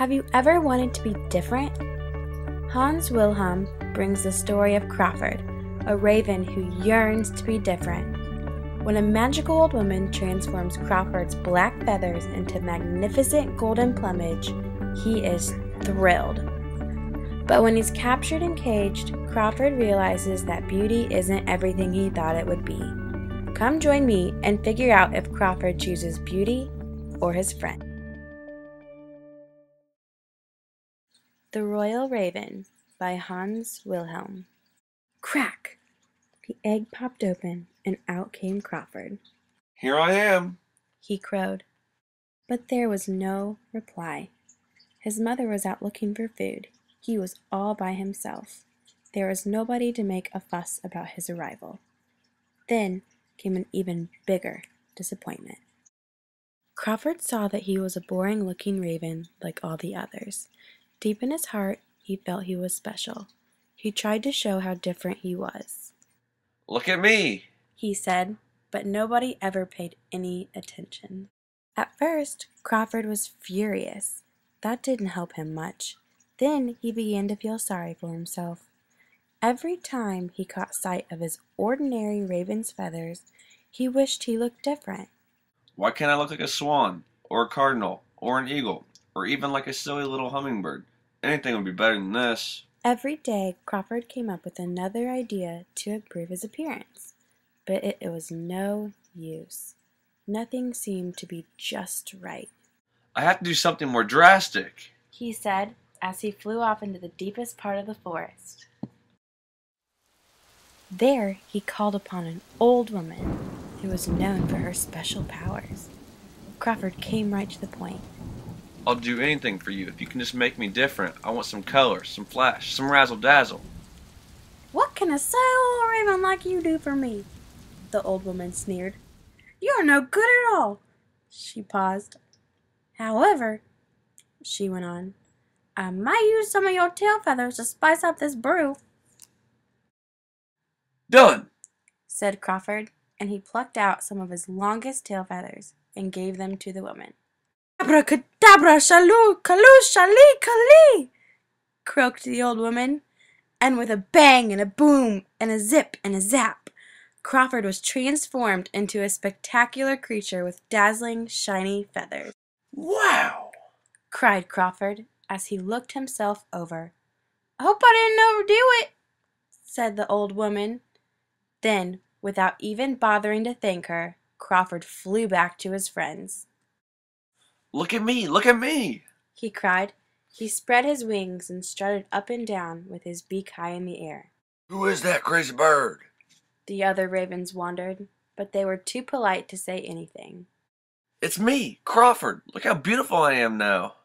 Have you ever wanted to be different? Hans Wilhelm brings the story of Crawford, a raven who yearns to be different. When a magical old woman transforms Crawford's black feathers into magnificent golden plumage, he is thrilled. But when he's captured and caged, Crawford realizes that beauty isn't everything he thought it would be. Come join me and figure out if Crawford chooses beauty or his friend. The Royal Raven by Hans Wilhelm. Crack! The egg popped open and out came Crawford. "Here I am," he crowed. But there was no reply. His mother was out looking for food. He was all by himself. There was nobody to make a fuss about his arrival. Then came an even bigger disappointment. Crawford saw that he was a boring-looking raven like all the others. Deep in his heart, he felt he was special. He tried to show how different he was. "Look at me," he said, but nobody ever paid any attention. At first, Crawford was furious. That didn't help him much. Then he began to feel sorry for himself. Every time he caught sight of his ordinary raven's feathers, he wished he looked different. "Why can't I look like a swan, or a cardinal, or an eagle, or even like a silly little hummingbird? Anything would be better than this." Every day, Crawford came up with another idea to improve his appearance, but it was no use. Nothing seemed to be just right. "I have to do something more drastic," he said as he flew off into the deepest part of the forest. There he called upon an old woman who was known for her special powers. Crawford came right to the point. "I'll do anything for you if you can just make me different. I want some color, some flash, some razzle-dazzle." "What can a silly raven like you do for me?" the old woman sneered. "You're no good at all." She paused. "However," she went on, "I might use some of your tail feathers to spice up this brew." "Done," said Crawford, and he plucked out some of his longest tail feathers and gave them to the woman. "Abracadabra, shaloo, kaloo, shali, kali," croaked the old woman, and with a bang and a boom and a zip and a zap, Crawford was transformed into a spectacular creature with dazzling, shiny feathers. "Wow!" cried Crawford as he looked himself over. "I hope I didn't overdo it," said the old woman. Then, without even bothering to thank her, Crawford flew back to his friends. "Look at me! Look at me!" he cried. He spread his wings and strutted up and down with his beak high in the air. "Who is that crazy bird?" The other ravens wondered, but they were too polite to say anything. "It's me, Crawford! Look how beautiful I am now!"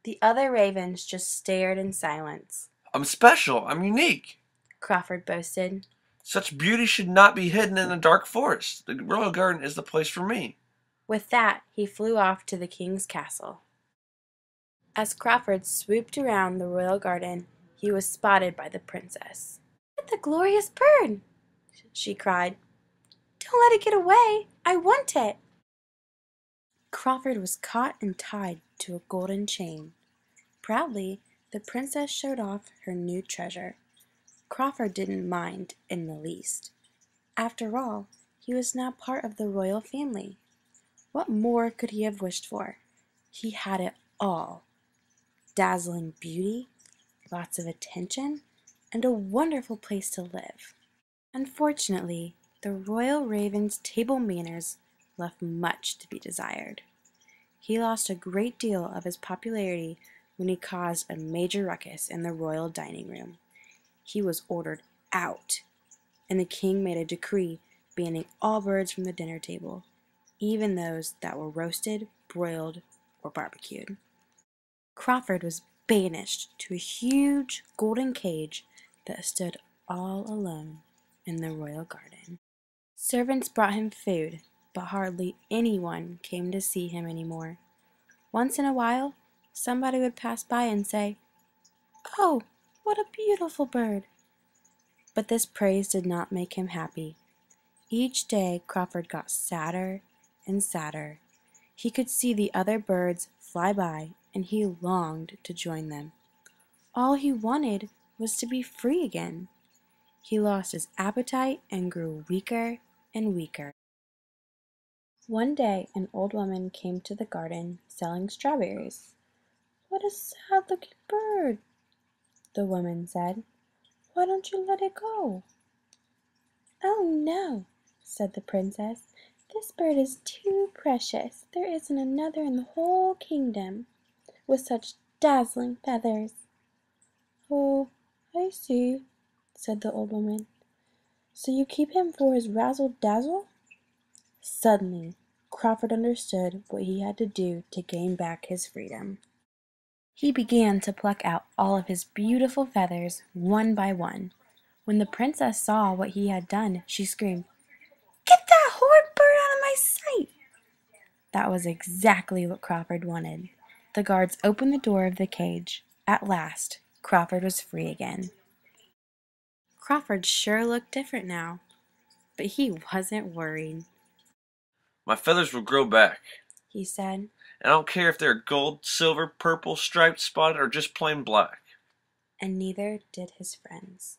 The other ravens just stared in silence. "I'm special! I'm unique!" Crawford boasted. "Such beauty should not be hidden in a dark forest. The royal garden is the place for me." With that, he flew off to the king's castle. As Crawford swooped around the royal garden, he was spotted by the princess. "Look at the glorious bird!" she cried. "Don't let it get away! I want it!" Crawford was caught and tied to a golden chain. Proudly, the princess showed off her new treasure. Crawford didn't mind in the least. After all, he was now part of the royal family. What more could he have wished for? He had it all. Dazzling beauty, lots of attention, and a wonderful place to live. Unfortunately, the royal raven's table manners left much to be desired. He lost a great deal of his popularity when he caused a major ruckus in the royal dining room. He was ordered out, and the king made a decree banning all birds from the dinner table, even those that were roasted, broiled, or barbecued. Crawford was banished to a huge golden cage that stood all alone in the royal garden. Servants brought him food, but hardly anyone came to see him anymore. Once in a while, somebody would pass by and say, "Oh, what a beautiful bird!" But this praise did not make him happy. Each day Crawford got sadder and sadder. He could see the other birds fly by and he longed to join them. All he wanted was to be free again. He lost his appetite and grew weaker and weaker. One day an old woman came to the garden selling strawberries. "What a sad-looking bird," the woman said. "Why don't you let it go?" "Oh, no," said the princess. "This bird is too precious. There isn't another in the whole kingdom with such dazzling feathers." "Oh, I see," said the old woman. "So you keep him for his razzle-dazzle?" Suddenly, Crawford understood what he had to do to gain back his freedom. He began to pluck out all of his beautiful feathers one by one. When the princess saw what he had done, she screamed, "Get that horrid bird out of my sight!" That was exactly what Crawford wanted. The guards opened the door of the cage. At last, Crawford was free again. Crawford sure looked different now, but he wasn't worried. My feathers will grow back, He said, and I don't care if they're gold, silver, purple, striped, spotted, or just plain black. and neither did his friends.